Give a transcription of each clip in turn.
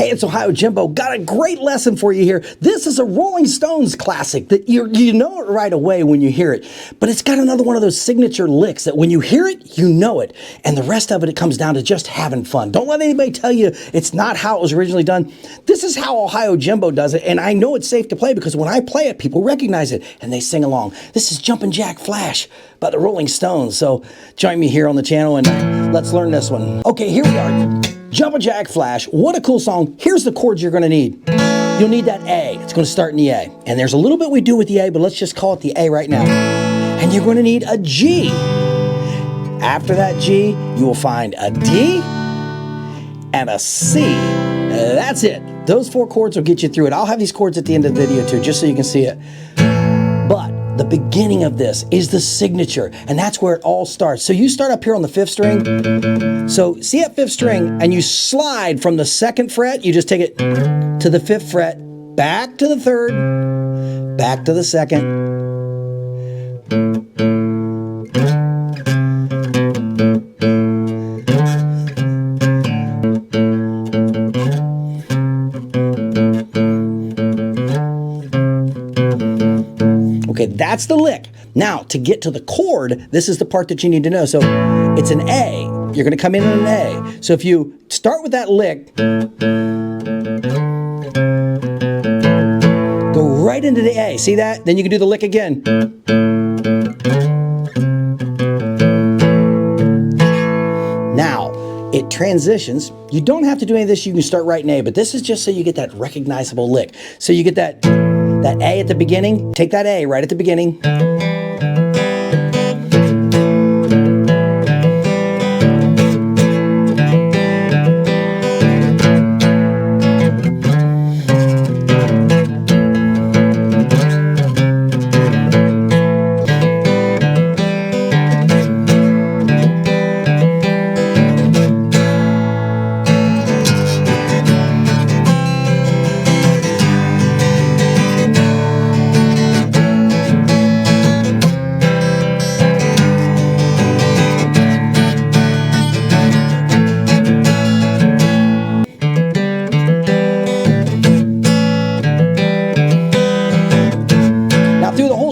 Hey, it's Ohio Jimbo. Got a great lesson for you here. This is a Rolling Stones classic that you know it right away when you hear it, but it's got another one of those signature licks that when you hear it, you know it. And the rest of it, it comes down to just having fun. Don't let anybody tell you it's not how it was originally done. This is how Ohio Jimbo does it, and I know it's safe to play because when I play it, people recognize it and they sing along. This is Jumpin Jack Flash by the Rolling Stones. So join me here on the channel and let's learn this one. Okay, here we are. Jumpin Jack Flash. What a cool song. Here's the chords you're going to need. You'll need that A. It's going to start in the A. And there's a little bit we do with the A, but let's just call it the A right now. And you're going to need a G. After that G, you will find a D and a C. That's it. Those 4 chords will get you through it. I'll have these chords at the end of the video too, just so you can see it. But the beginning of this is the signature, and that's where it all starts. So you start up here on the 5th string. So see that 5th string, and you slide from the 2nd fret. You just take it to the 5th fret, back to the 3rd, back to the 2nd. Okay, that's the lick. Now, to get to the chord, this is the part that you need to know. So it's an A. You're going to come in on an A. So if you start with that lick, go right into the A. See that? Then you can do the lick again. Now, it transitions. You don't have to do any of this. You can start right in A, but this is just so you get that recognizable lick. So you get that A at the beginning. Take that A right at the beginning.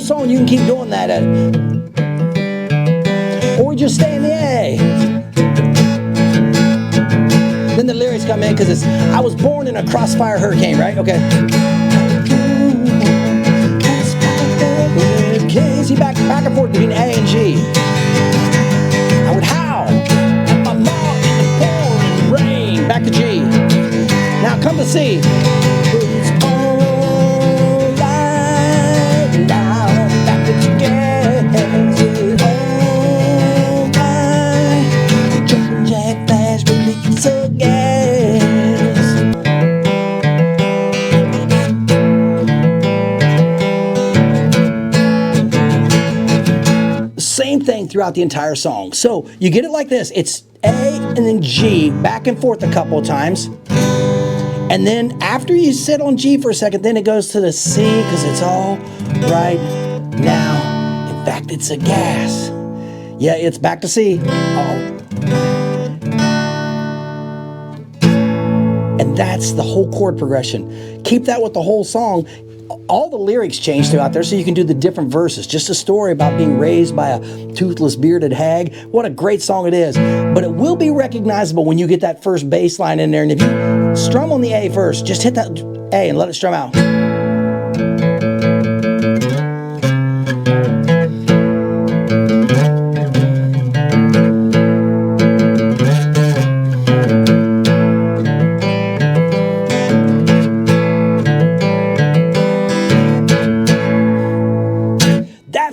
Song, you can keep doing that or just stay in the A. Then the lyrics come in because it's I was born in a crossfire hurricane, right? Okay. See, back and forth between A and G. I would howl at my mom in the pouring rain. Back to G. Now come to C. Same thing throughout the entire song. So you get it like this. It's A and then G, back and forth a couple of times. And then after you sit on G for a second, then it goes to the C because it's all right now. In fact, it's a gas. Yeah, it's back to C. And that's the whole chord progression. Keep that with the whole song. All the lyrics change throughout there so you can do the different verses. Just a story about being raised by a toothless bearded hag. What a great song it is. But it will be recognizable when you get that first bass line in there. And if you strum on the A first, just hit that A and let it strum out.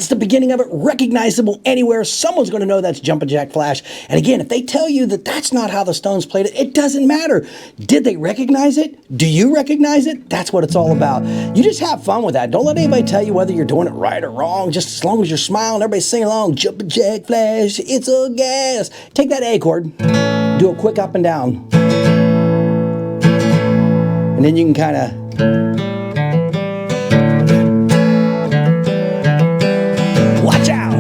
The beginning of it, recognizable anywhere. Someone's going to know that's Jumpin Jack Flash. And again, if they tell you that that's not how the Stones played it, it doesn't matter. Did they recognize it? Do you recognize it? That's what it's all about. You just have fun with that. Don't let anybody tell you whether you're doing it right or wrong. Just as long as you're smiling, everybody's singing along. Jumpin Jack Flash, it's a gas. Take that A chord, do a quick up and down. And then you can kind of watch out.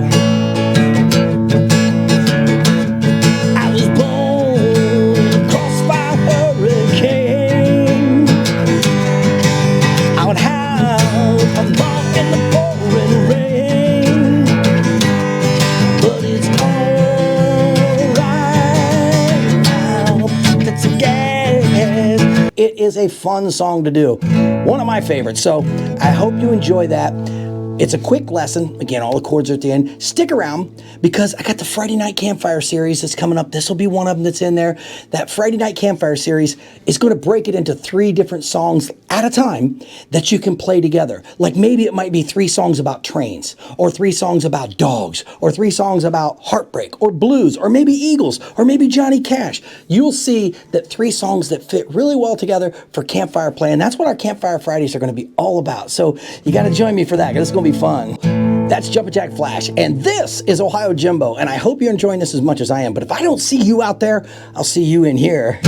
I was born in a crossfire hurricane. it is a fun song to do. One of my favorites. So I hope you enjoy that. It's a quick lesson. Again, all the chords are at the end. Stick around because I got the Friday Night Campfire series that's coming up. This will be one of them that's in there. That Friday Night Campfire series is going to break it into 3 different songs at a time that you can play together. Like maybe it might be 3 songs about trains, or 3 songs about dogs, or 3 songs about heartbreak, or blues, or maybe Eagles, or maybe Johnny Cash. You'll see that 3 songs that fit really well together for campfire playing. That's what our Campfire Fridays are going to be all about. So you got to join me for that, because it's going to be fun. That's Jumpin Jack Flash, and this is Ohio Jimbo, and I hope you're enjoying this as much as I am. But if I don't see you out there, I'll see you in here.